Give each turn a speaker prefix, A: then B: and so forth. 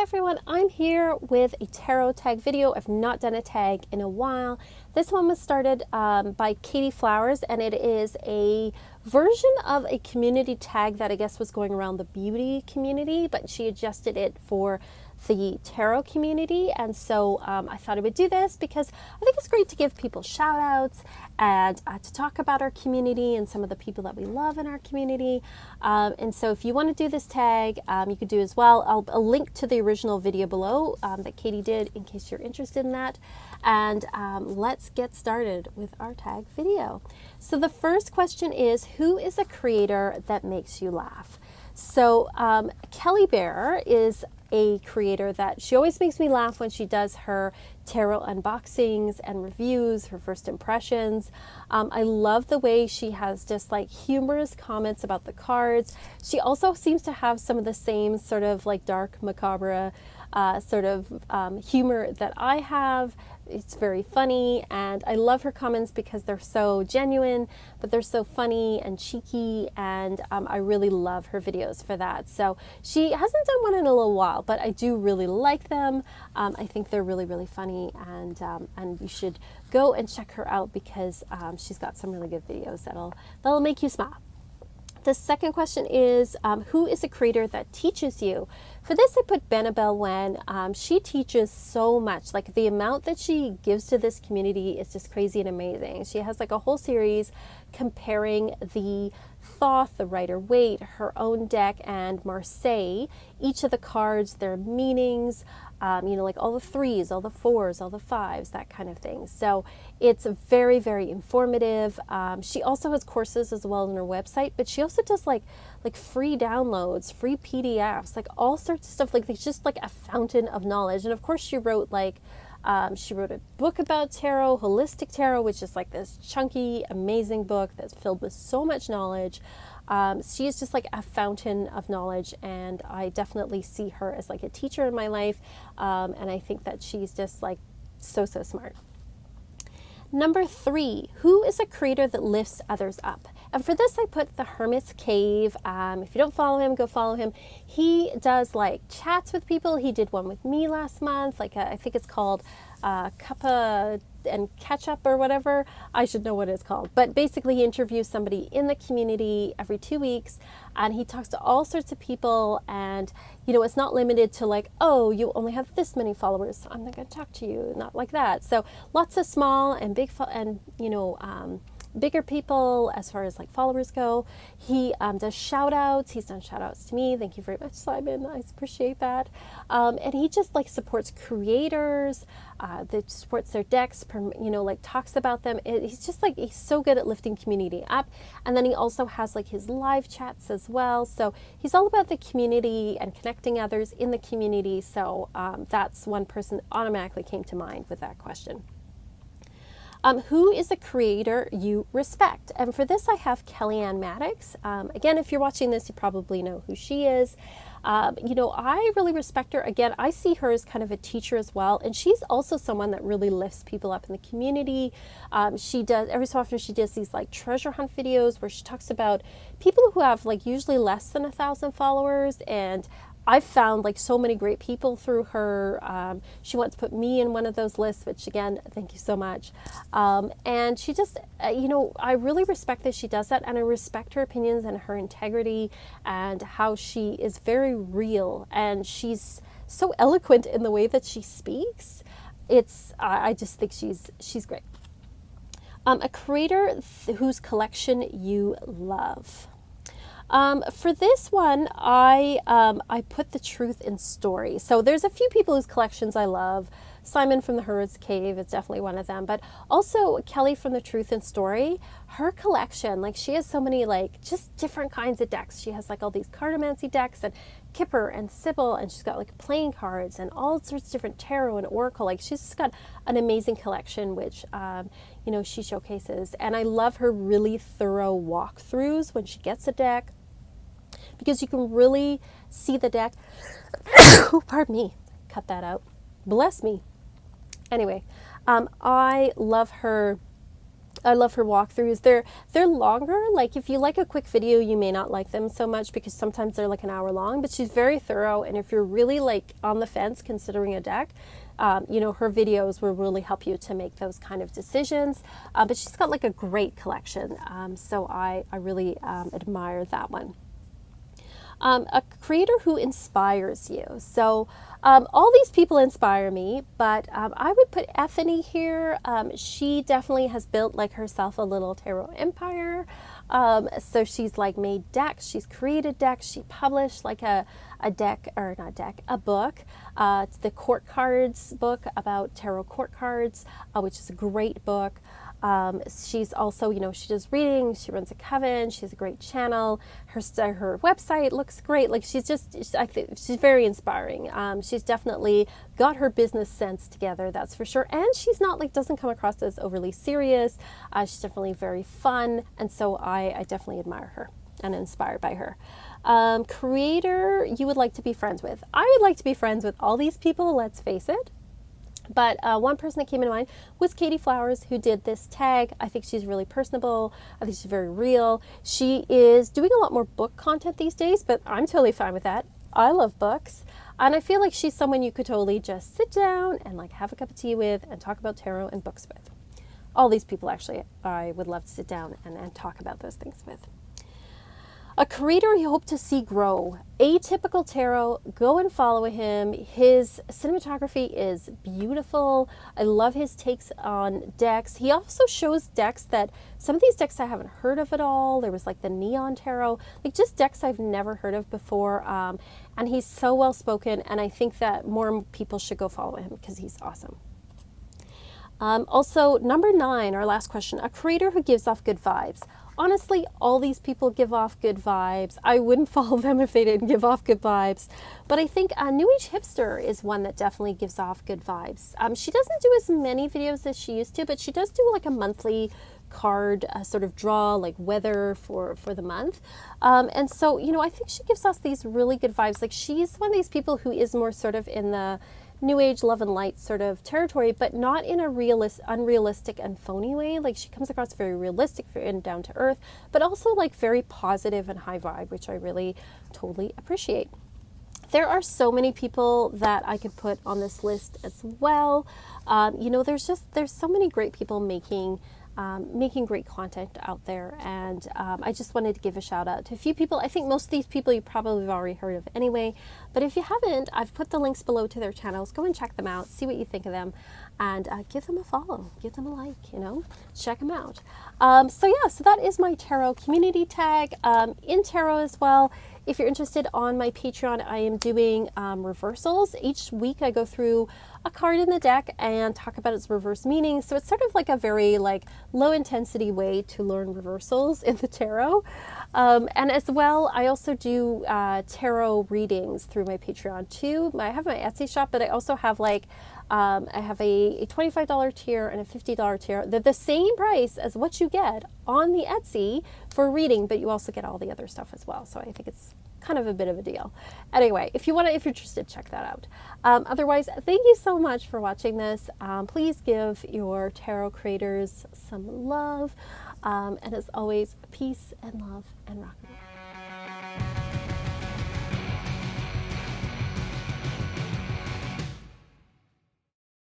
A: everyone, I'm here with a tarot tag video. I've not done a tag in a while. This one was started by Katey Flowers, and it is a version of a community tag that I guess was going around the beauty community, but she adjusted it for the tarot community. And so I thought I would do this because I think it's great to give people shout outs and to talk about our community and some of the people that we love in our community. And so if you want to do this tag, you could do as well. I'll link to the original video below that Katey did in case you're interested in that. And let's get started with our tag video. So the first question is, who is a creator that makes you laugh? So Kelly Bear is a creator that she always makes me laugh when she does her tarot unboxings and reviews, her first impressions. I love the way she has just like humorous comments about the cards. She also seems to have some of the same sort of like dark macabre sort of humor that I have. It's very funny, and I love her comments because they're so genuine, but they're so funny and cheeky, and I really love her videos for that. So she hasn't done one in a little while, but I do really like them. I think they're really, really funny, and you should go and check her out because she's got some really good videos that'll make you smile. The second question is, who is a creator that teaches you? For this, I put Benebell when she teaches so much. Like the amount that she gives to this community is just crazy and amazing. She has like a whole series comparing the Thoth, the Rider-Waite, her own deck, and Marseille. Each of the cards, their meanings, like all the threes, all the fours, all the fives, that kind of thing. So it's very, very informative. She also has courses as well on her website, but she also does like free downloads, free PDFs, like all sorts of stuff. Like it's just like a fountain of knowledge. And of course she wrote a book about tarot, Holistic Tarot, which is like this chunky, amazing book that's filled with so much knowledge. She is just like a fountain of knowledge, and I definitely see her as like a teacher in my life. And I think that she's just like so smart. Number 3, who is a creator that lifts others up? And for this, I put the Hermits Cave. If you don't follow him, go follow him. He does like chats with people. He did one with me last month. I think it's called Cuppa and Ketchup or whatever. I should know what it's called. But basically, he interviews somebody in the community every 2 weeks, and he talks to all sorts of people. And it's not limited to like, oh, you only have this many followers, so I'm not going to talk to you. Not like that. So lots of small and big bigger people as far as like followers go. He does shout outs. He's done shout outs to me. Thank you very much, Simon. I appreciate that. And he just like supports creators, that supports their decks, talks about them. He's just like, he's so good at lifting community up. And then he also has like his live chats as well. So he's all about the community and connecting others in the community. So that's one person that automatically came to mind with that question. Who is a creator you respect? And for this, I have Ann Maddox. Again, if you're watching this, you probably know who she is. I really respect her. Again, I see her as kind of a teacher as well. And she's also someone that really lifts people up in the community. She does, every so often, she does these like treasure hunt videos where she talks about people who have like usually less than 1,000 followers, and I've found like so many great people through her. She wants to put me in one of those lists, which again, thank you so much. And she just, I really respect that she does that, and I respect her opinions and her integrity and how she is very real, and she's so eloquent in the way that she speaks. I just think she's great. A creator whose collection you love. For this one, I put the Truth in Story. So there's a few people whose collections I love. Simon from the Hermits Cave is definitely one of them, but also Kelly from the Truth in Story. Her collection, like she has so many like just different kinds of decks. She has like all these cartomancy decks and Kipper and Sybil, and she's got like playing cards and all sorts of different tarot and oracle. Like she's just got an amazing collection, which she showcases. And I love her really thorough walkthroughs when she gets a deck, because you can really see the deck. Oh, pardon me. Cut that out. Bless me. Anyway, I love her I love her walkthroughs. They're longer. Like if you like a quick video, you may not like them so much because sometimes they're like an hour long, but she's very thorough. And if you're really like on the fence considering a deck, you know, her videos will really help you to make those kind of decisions. But she's got like a great collection. So I really admire that one. A creator who inspires you. So all these people inspire me, but I would put Ethony here. She definitely has built like herself a little tarot empire. So she's like made decks, she's created decks, she published like a deck, or not deck, a book. It's the Court Cards book about tarot court cards, which is a great book. She's also, you know, she does readings, she runs a coven, she has a great channel, her website looks great. Like I think she's very inspiring. She's definitely got her business sense together, that's for sure. And she's not like, doesn't come across as overly serious. She's definitely very fun. And so I definitely admire her and inspired by her. Creator you would like to be friends with. I would like to be friends with all these people, let's face it. But one person that came into mind was Katey Flowers, who did this tag. I think she's really personable. I think she's very real. She is doing a lot more book content these days, but I'm totally fine with that. I love books. And I feel like she's someone you could totally just sit down and like have a cup of tea with and talk about tarot and books with. All these people actually I would love to sit down and talk about those things with. A creator you hope to see grow. Atypical Tarot, go and follow him. His cinematography is beautiful. I love his takes on decks. He also shows decks that, some of these decks I haven't heard of at all. There was like the Neon Tarot, like just decks I've never heard of before. And he's so well spoken, and I think that more people should go follow him because he's awesome. Also, number 9, our last question, a creator who gives off good vibes. Honestly, all these people give off good vibes. I wouldn't follow them if they didn't give off good vibes. But I think New Age Hipster is one that definitely gives off good vibes. She doesn't do as many videos as she used to, but she does do like a monthly card sort of draw, like weather for the month. And so, you know, I think she gives us these really good vibes. Like she's one of these people who is more sort of in the New Age love and light sort of territory, but not in a unrealistic and phony way. Like she comes across very realistic and down to earth, but also like very positive and high vibe, which I really totally appreciate. There are so many people that I could put on this list as well. You know, there's so many great people making great content out there, and I just wanted to give a shout out to a few people. I think most of these people you probably have already heard of anyway, but if you haven't, I've put the links below to their channels. Go and check them out, see what you think of them, and give them a follow, give them a like, you know, check them out. So that is my tarot community tag. In tarot as well, if you're interested, on my Patreon, I am doing reversals. Each week I go through a card in the deck and talk about its reverse meaning. So it's sort of like a very like low intensity way to learn reversals in the tarot. And as well, I also do tarot readings through my Patreon too. I have my Etsy shop, but I also have like I have a $25 tier and a $50 tier. They're the same price as what you get on the Etsy for reading, but you also get all the other stuff as well. So I think it's kind of a bit of a deal. Anyway, if you're interested, check that out. Otherwise, thank you so much for watching this. Please give your tarot creators some love. And as always, peace and love and rock and roll.